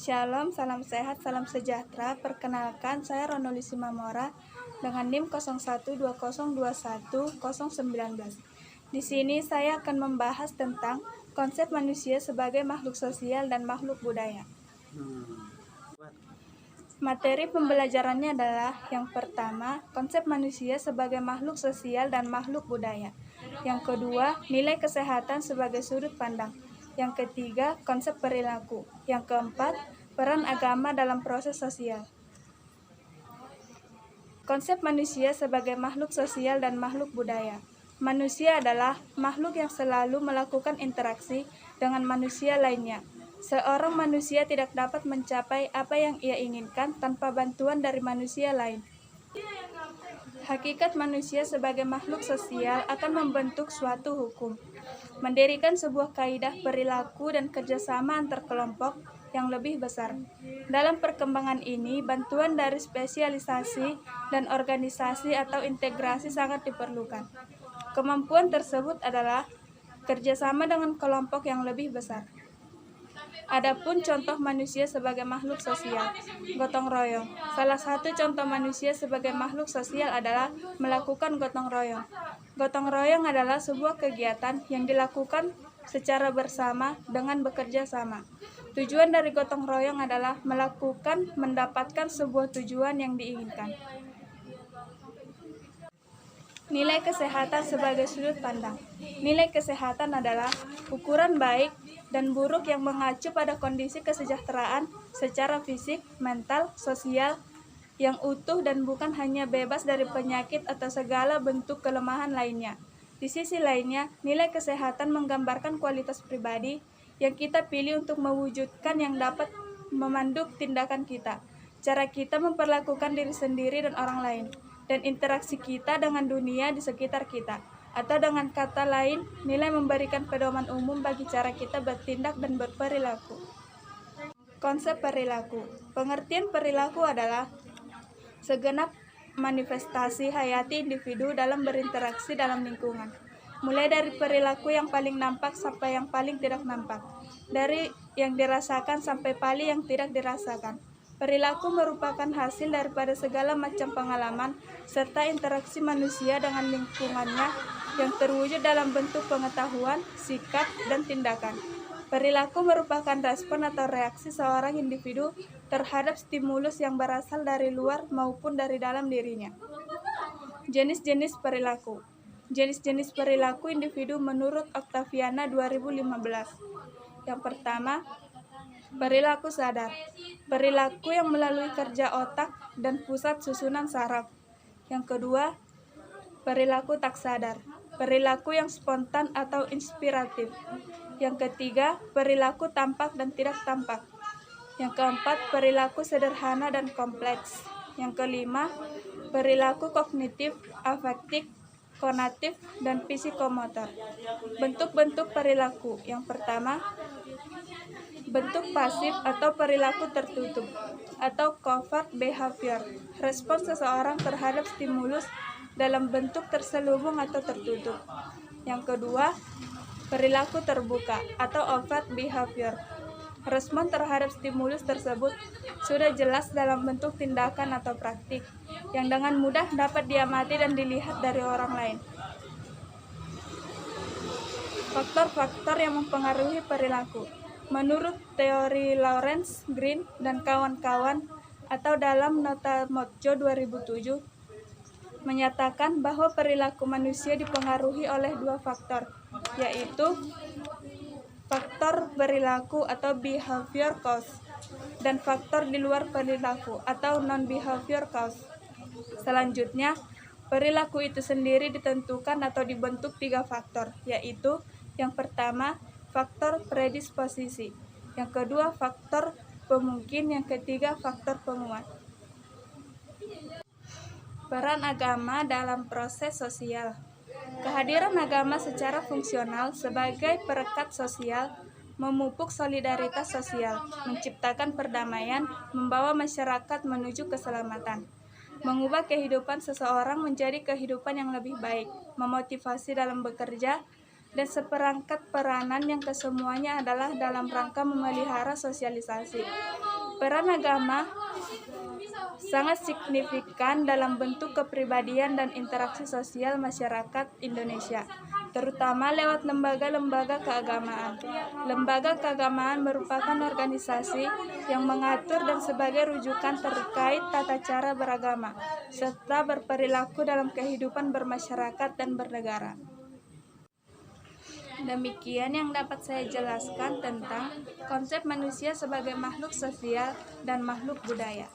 Shalom, salam sehat, salam sejahtera. Perkenalkan, saya Ronoli Simamora dengan NIM 0120210019. Di sini saya akan membahas tentang konsep manusia sebagai makhluk sosial dan makhluk budaya. Materi pembelajarannya adalah yang pertama, konsep manusia sebagai makhluk sosial dan makhluk budaya. Yang kedua, nilai kesehatan sebagai sudut pandang. Yang ketiga, konsep perilaku. Yang keempat, peran agama dalam proses sosial. Konsep manusia sebagai makhluk sosial dan makhluk budaya. Manusia adalah makhluk yang selalu melakukan interaksi dengan manusia lainnya. Seorang manusia tidak dapat mencapai apa yang ia inginkan tanpa bantuan dari manusia lain. Hakikat manusia sebagai makhluk sosial akan membentuk suatu hukum, mendirikan sebuah kaidah perilaku dan kerjasama antar kelompok yang lebih besar. Dalam perkembangan ini, bantuan dari spesialisasi dan organisasi atau integrasi sangat diperlukan. Kemampuan tersebut adalah kerjasama dengan kelompok yang lebih besar. Adapun contoh manusia sebagai makhluk sosial, gotong royong. Salah satu contoh manusia sebagai makhluk sosial adalah melakukan gotong royong. Gotong royong adalah sebuah kegiatan yang dilakukan secara bersama dengan bekerja sama. Tujuan dari gotong royong adalah mendapatkan sebuah tujuan yang diinginkan. Nilai kesehatan sebagai sudut pandang. Nilai kesehatan adalah ukuran baik dan buruk yang mengacu pada kondisi kesejahteraan secara fisik, mental, sosial yang utuh dan bukan hanya bebas dari penyakit atau segala bentuk kelemahan lainnya. Di sisi lainnya, nilai kesehatan menggambarkan kualitas pribadi yang kita pilih untuk mewujudkan yang dapat memandu tindakan kita, cara kita memperlakukan diri sendiri dan orang lain, dan interaksi kita dengan dunia di sekitar kita. Atau dengan kata lain, nilai memberikan pedoman umum bagi cara kita bertindak dan berperilaku. Konsep perilaku. Pengertian perilaku adalah segenap manifestasi hayati individu dalam berinteraksi dalam lingkungan. Mulai dari perilaku yang paling nampak sampai yang paling tidak nampak. Dari yang dirasakan sampai paling yang tidak dirasakan. Perilaku merupakan hasil daripada segala macam pengalaman serta interaksi manusia dengan lingkungannya yang terwujud dalam bentuk pengetahuan, sikap, dan tindakan. Perilaku merupakan respon atau reaksi seorang individu terhadap stimulus yang berasal dari luar maupun dari dalam dirinya. Jenis-jenis perilaku. Jenis-jenis perilaku individu menurut Octaviana 2015. Yang pertama, perilaku sadar. Perilaku yang melalui kerja otak dan pusat susunan saraf. Yang kedua, perilaku tak sadar. Perilaku yang spontan atau inspiratif. Yang ketiga, perilaku tampak dan tidak tampak. Yang keempat, perilaku sederhana dan kompleks. Yang kelima, perilaku kognitif, afektif, konatif, dan psikomotor. Bentuk-bentuk perilaku. Yang pertama, bentuk pasif atau perilaku tertutup atau covert behavior. Respon seseorang terhadap stimulus dalam bentuk terselubung atau tertutup. Yang kedua, perilaku terbuka atau overt behavior. Respon terhadap stimulus tersebut sudah jelas dalam bentuk tindakan atau praktik yang dengan mudah dapat diamati dan dilihat dari orang lain. Faktor-faktor yang mempengaruhi perilaku. Menurut teori Lawrence, Green, dan kawan-kawan atau dalam nota Mojo 2007, menyatakan bahwa perilaku manusia dipengaruhi oleh dua faktor, yaitu faktor perilaku atau behavior cause dan faktor di luar perilaku atau non-behavior cause. Selanjutnya, perilaku itu sendiri ditentukan atau dibentuk tiga faktor, yaitu yang pertama, faktor predisposisi, yang kedua, faktor pemungkin, yang ketiga, faktor penguat. Peran agama dalam proses sosial. Kehadiran agama secara fungsional sebagai perekat sosial, memupuk solidaritas sosial, menciptakan perdamaian, membawa masyarakat menuju keselamatan, mengubah kehidupan seseorang menjadi kehidupan yang lebih baik, memotivasi dalam bekerja, dan seperangkat peranan yang kesemuanya adalah dalam rangka memelihara sosialisasi. Peran agama sangat signifikan dalam bentuk kepribadian dan interaksi sosial masyarakat Indonesia, terutama lewat lembaga-lembaga keagamaan. Lembaga keagamaan merupakan organisasi yang mengatur dan sebagai rujukan terkait tata cara beragama, serta berperilaku dalam kehidupan bermasyarakat dan bernegara. Demikian yang dapat saya jelaskan tentang konsep manusia sebagai makhluk sosial dan makhluk budaya.